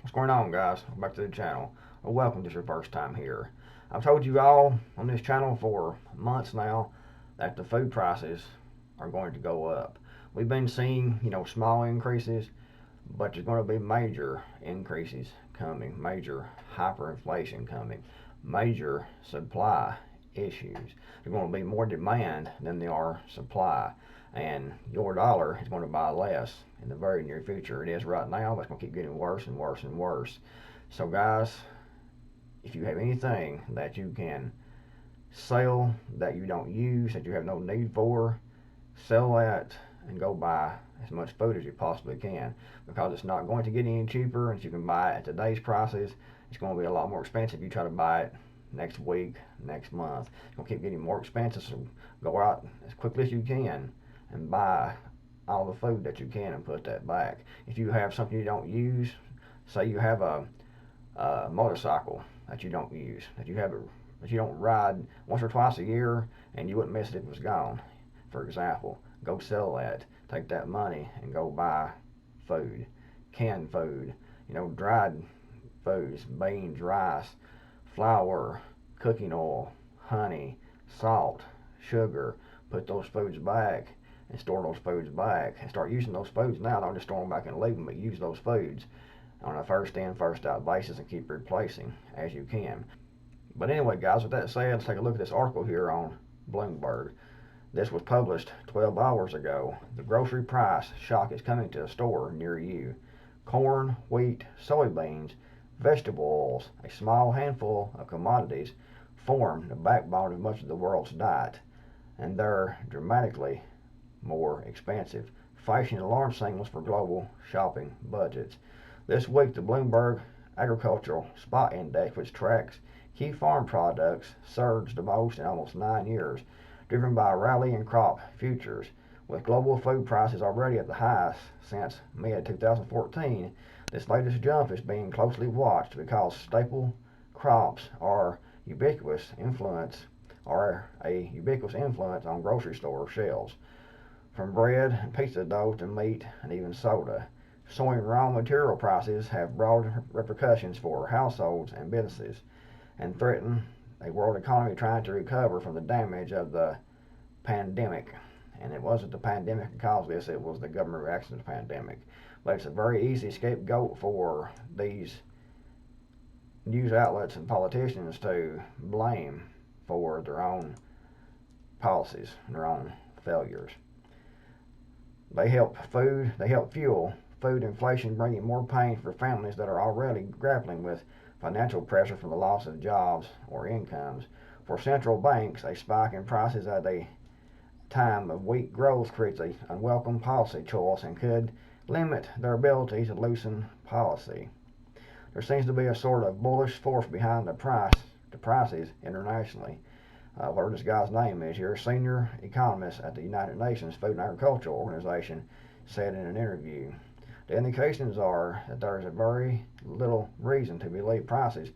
What's going on, guys? Welcome back to the channel. Well, welcome if it's your first time here. I've told you all on this channel for months now that the food prices are going to go up. We've been seeing, small increases, but there's going to be major increases coming, major hyperinflation coming, major supply issues. There's going to be more demand than there are supply, and your dollar is going to buy less in the very near future. It is right now, but it's going to keep getting worse and worse and worse. So guys, if you have anything that you can sell that you don't use, that you have no need for, sell that and go buy as much food as you possibly can, because it's not going to get any cheaper. And if you can buy it at today's prices, it's going to be a lot more expensive if you try to buy it next week, next month. It's going to keep getting more expensive, so go out as quickly as you can and buy all the food that you can and put that back. If you have something you don't use, say you have a motorcycle that you don't use, that you don't ride once or twice a year, and you wouldn't miss it if it was gone, for example, go sell that. Take that money and go buy food, canned food, dried foods, beans, rice, flour, cooking oil, honey, salt, sugar. Put those foods back and store those foods back and start using those foods now. Don't just store them back and leave them, but use those foods on a first in, first out basis and keep replacing as you can. But anyway, guys, with that said, let's take a look at this article here on Bloomberg. This was published 12 hours ago. The grocery price shock is coming to a store near you. Corn, wheat, soybeans, vegetable oils, a small handful of commodities form the backbone of much of the world's diet, and they're dramatically more expensive, flashing alarm signals for global shopping budgets. This week, the Bloomberg Agricultural Spot Index, which tracks key farm products, surged the most in almost 9 years, driven by a rally in crop futures. With global food prices already at the highest since mid-2014, this latest jump is being closely watched because staple crops are a ubiquitous influence on grocery store shelves. From bread and pizza dough to meat and even soda. Soaring raw material prices have broad repercussions for households and businesses, and threaten a world economy trying to recover from the damage of the pandemic. And it wasn't the pandemic that caused this, it was the government reaction to the pandemic. But it's a very easy scapegoat for these news outlets and politicians to blame for their own policies and their own failures. They help fuel food inflation, bringing more pain for families that are already grappling with financial pressure from the loss of jobs or incomes. For central banks, a spike in prices at a time of weak growth creates an unwelcome policy choice and could limit their ability to loosen policy. There seems to be a sort of bullish force behind the prices internationally. Whatever this guy's name is here, senior economist at the United Nations Food and Agricultural Organization, said in an interview. The indications are that there is a very little reason to believe prices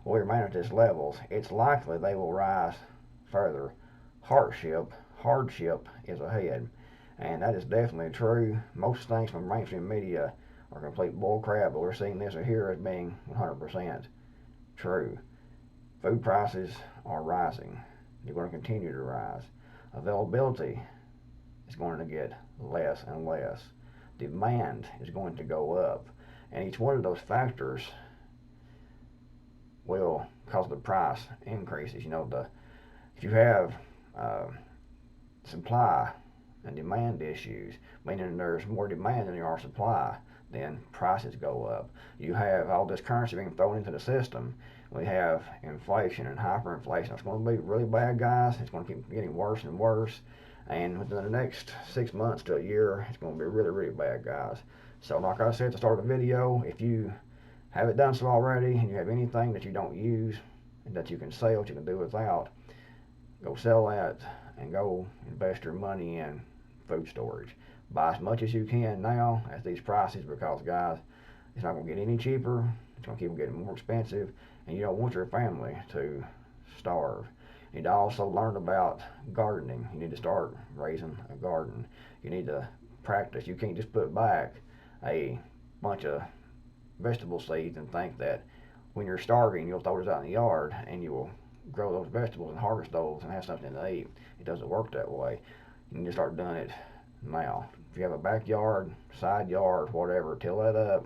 will remain at this levels. It's likely they will rise further. Hardship is ahead, and that is definitely true. Most things from mainstream media are complete bullcrap, but we're seeing this here as being 100% true. Food prices are rising. They're going to continue to rise. Availability is going to get less and less. Demand is going to go up, and each one of those factors will cause the price increases. If you have supply and demand issues, meaning there's more demand than there are supply, then prices go up. You have all this currency being thrown into the system. We have inflation and hyperinflation. It's going to be really bad, guys. It's going to keep getting worse and worse. And within the next 6 months to a year, it's going to be really, really bad, guys. So like I said at the start of the video, if you haven't done so already and you have anything that you don't use and that you can sell, that you can do without, go sell that and go invest your money in food storage. Buy as much as you can now at these prices, because, guys, it's not going to get any cheaper. It's going to keep getting more expensive, and you don't want your family to starve. You need to also learn about gardening. You need to start raising a garden. You need to practice. You can't just put back a bunch of vegetable seeds and think that when you're starving, you'll throw those out in the yard and you will grow those vegetables and harvest those and have something to eat. It doesn't work that way. You need to start doing it now. If you have a backyard, side yard, whatever, till that up,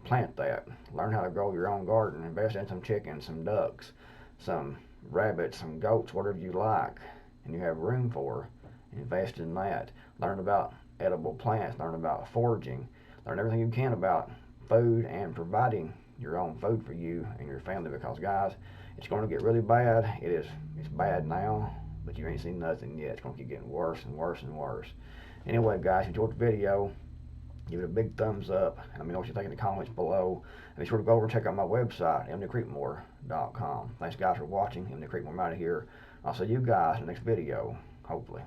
plant that. Learn how to grow your own garden. Invest in some chickens, some ducks, some rabbits, some goats, whatever you like, and you have room for. Invest in that. Learn about edible plants. Learn about foraging. Learn everything you can about food and providing your own food for you and your family, because guys, it's going to get really bad. It's bad now, but you ain't seen nothing yet. It's going to keep getting worse and worse and worse. Anyway, guys, if you enjoyed the video, give it a big thumbs up. And let me know what you think in the comments below. And be sure to go over and check out my website, Creekmore.com. Thanks, guys, for watching. Creekmore, I'm out of here. I'll see you guys in the next video, hopefully.